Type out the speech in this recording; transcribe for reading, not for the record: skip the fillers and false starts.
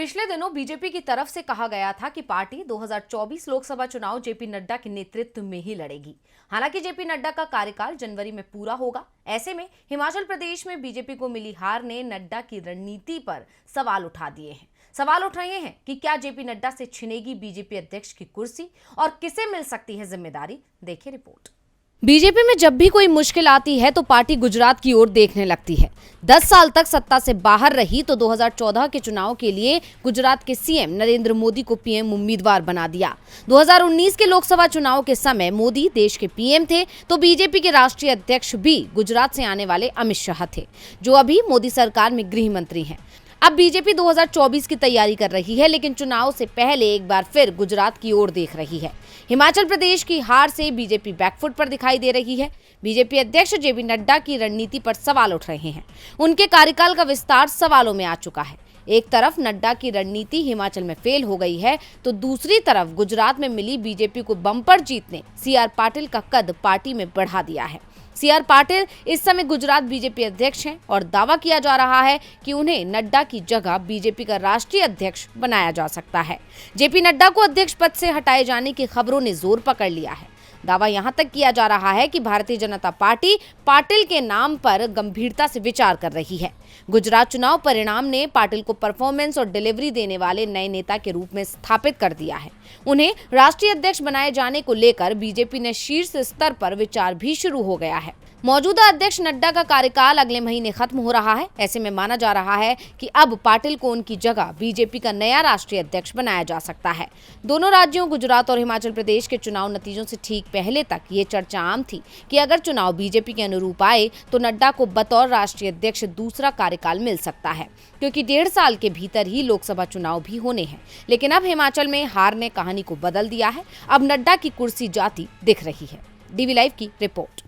पिछले दिनों बीजेपी की तरफ से कहा गया था कि पार्टी 2024 लोकसभा चुनाव जेपी नड्डा के नेतृत्व में ही लड़ेगी। हालांकि जेपी नड्डा का कार्यकाल जनवरी में पूरा होगा। ऐसे में हिमाचल प्रदेश में बीजेपी को मिली हार ने नड्डा की रणनीति पर सवाल उठा दिए हैं। सवाल उठ रहे हैं कि क्या जेपी नड्डा से छिनेगी बीजेपी अध्यक्ष की कुर्सी और किसे मिल सकती है जिम्मेदारी। देखिए रिपोर्ट। बीजेपी में जब भी कोई मुश्किल आती है तो पार्टी गुजरात की ओर देखने लगती है। 10 साल तक सत्ता से बाहर रही तो 2014 के चुनाव के लिए गुजरात के सीएम नरेंद्र मोदी को पीएम उम्मीदवार बना दिया। 2019 के लोकसभा चुनाव के समय मोदी देश के पीएम थे तो बीजेपी के राष्ट्रीय अध्यक्ष भी गुजरात से आने वाले अमित शाह थे, जो अभी मोदी सरकार में गृह मंत्री हैं। अब बीजेपी 2024 की तैयारी कर रही है, लेकिन चुनाव से पहले एक बार फिर गुजरात की ओर देख रही है। हिमाचल प्रदेश की हार से बीजेपी बैकफुट पर दिखाई दे रही है। बीजेपी अध्यक्ष जेपी नड्डा की रणनीति पर सवाल उठ रहे हैं। उनके कार्यकाल का विस्तार सवालों में आ चुका है। एक तरफ नड्डा की रणनीति हिमाचल में फेल हो गई है तो दूसरी तरफ गुजरात में मिली बीजेपी को बम्पर जीत ने सीआर पाटिल का कद पार्टी में बढ़ा दिया है। सीआर पाटिल इस समय गुजरात बीजेपी अध्यक्ष हैं और दावा किया जा रहा है कि उन्हें नड्डा की जगह बीजेपी का राष्ट्रीय अध्यक्ष बनाया जा सकता है। जेपी नड्डा को अध्यक्ष पद से हटाए जाने की खबरों ने जोर पकड़ लिया है। दावा यहां तक किया जा रहा है कि भारतीय जनता पार्टी पाटिल के नाम पर गंभीरता से विचार कर रही है। गुजरात चुनाव परिणाम ने पाटिल को परफॉर्मेंस और डिलीवरी देने वाले नए नेता के रूप में स्थापित कर दिया है। उन्हें राष्ट्रीय अध्यक्ष बनाए जाने को लेकर बीजेपी ने शीर्ष स्तर पर विचार भी शुरू हो गया है। मौजूदा अध्यक्ष नड्डा का कार्यकाल अगले महीने खत्म हो रहा है। ऐसे में माना जा रहा है कि अब पाटिल को उनकी जगह बीजेपी का नया राष्ट्रीय अध्यक्ष बनाया जा सकता है। दोनों राज्यों गुजरात और हिमाचल प्रदेश के चुनाव नतीजों से ठीक पहले तक ये चर्चा आम थी कि अगर चुनाव बीजेपी के अनुरूप आए तो नड्डा को बतौर राष्ट्रीय अध्यक्ष दूसरा कार्यकाल मिल सकता है, क्योंकि 1.5 साल के भीतर ही लोकसभा चुनाव भी होने हैं। लेकिन अब हिमाचल में हार ने कहानी को बदल दिया है। अब नड्डा की कुर्सी जाती दिख रही है। डीवी लाइव की रिपोर्ट।